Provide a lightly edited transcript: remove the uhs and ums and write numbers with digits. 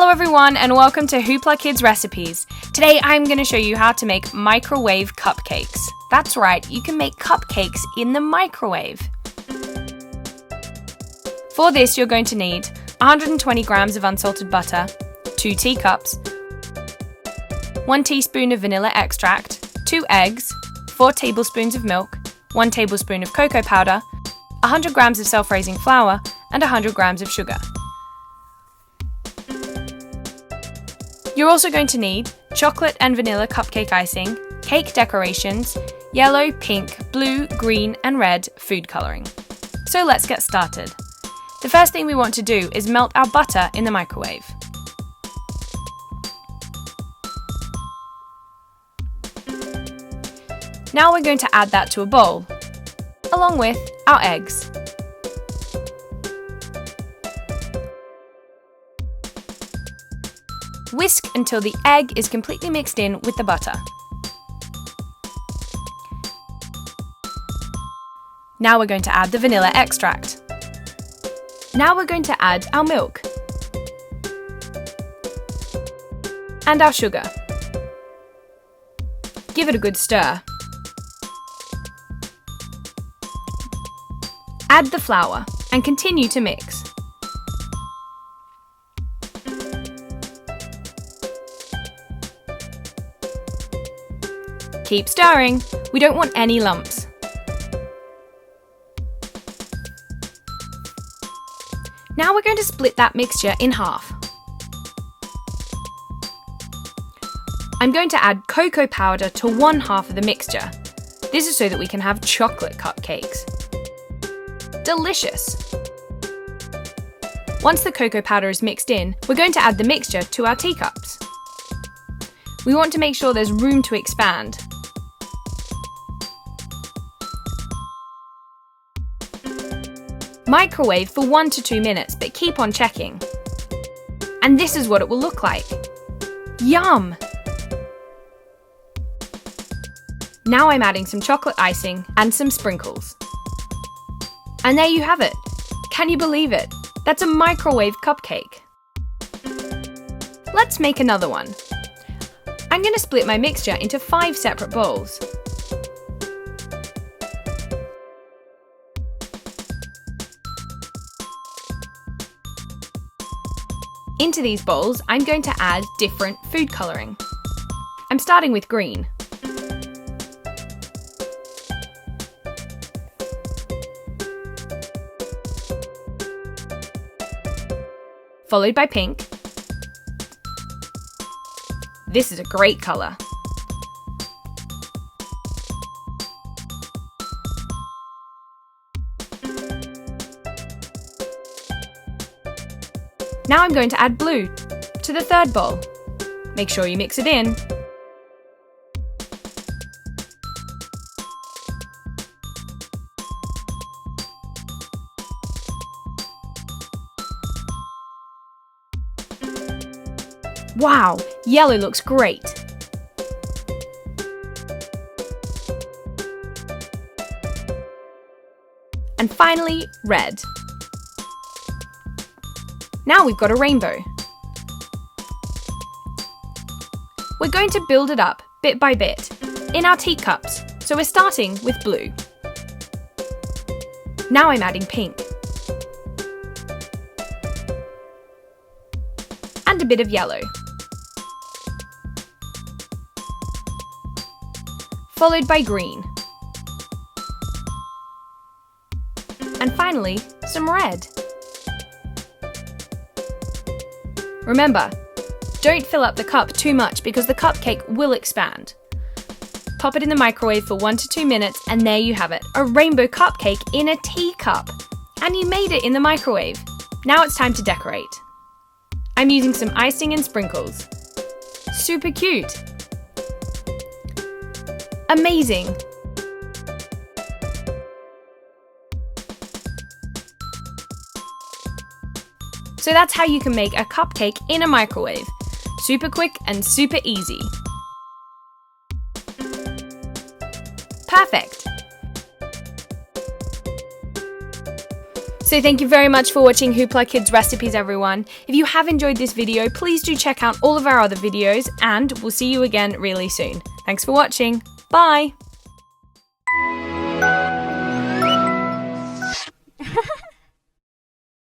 Hello everyone and welcome to Hoopla Kids Recipes. Today I'm going to show you how to make microwave cupcakes. That's right, you can make cupcakes in the microwave. For this you're going to need 120 grams of unsalted butter, 2 teacups, 1 teaspoon of vanilla extract, 2 eggs, 4 tablespoons of milk, 1 tablespoon of cocoa powder, 100 grams of self-raising flour and 100 grams of sugar. You're also going to need chocolate and vanilla cupcake icing, cake decorations, yellow, pink, blue, green and red food colouring. So let's get started. The first thing we want to do is melt our butter in the microwave. Now we're going to add that to a bowl, along with our eggs. Whisk until the egg is completely mixed in with the butter. Now we're going to add the vanilla extract. Now we're going to add our milk and our sugar. Give it a good stir. Add the flour and continue to mix. Keep stirring, we don't want any lumps. Now we're going to split that mixture in half. I'm going to add cocoa powder to one half of the mixture. This is so that we can have chocolate cupcakes. Delicious! Once the cocoa powder is mixed in, we're going to add the mixture to our teacups. We want to make sure there's room to expand. Microwave for 1 to 2 minutes, but keep on checking. And this is what it will look like. Yum! Now I'm adding some chocolate icing and some sprinkles. And there you have it. Can you believe it? That's a microwave cupcake. Let's make another one. I'm going to split my mixture into 5 separate bowls. Into these bowls, I'm going to add different food colouring. I'm starting with green. Followed by pink. This is a great colour. Now I'm going to add blue to the third bowl. Make sure you mix it in. Wow, yellow looks great. And finally, red. Now we've got a rainbow. We're going to build it up bit by bit in our teacups, so we're starting with blue. Now I'm adding pink. And a bit of yellow. Followed by green. And finally, some red. Remember, don't fill up the cup too much because the cupcake will expand. Pop it in the microwave for 1 to 2 minutes and there you have it, a rainbow cupcake in a teacup. And you made it in the microwave. Now it's time to decorate. I'm using some icing and sprinkles. Super cute. Amazing. So that's how you can make a cupcake in a microwave. Super quick and super easy. Perfect! So thank you very much for watching Hoopla Kids Recipes, everyone. If you have enjoyed this video, please do check out all of our other videos, and we'll see you again really soon. Thanks for watching. Bye!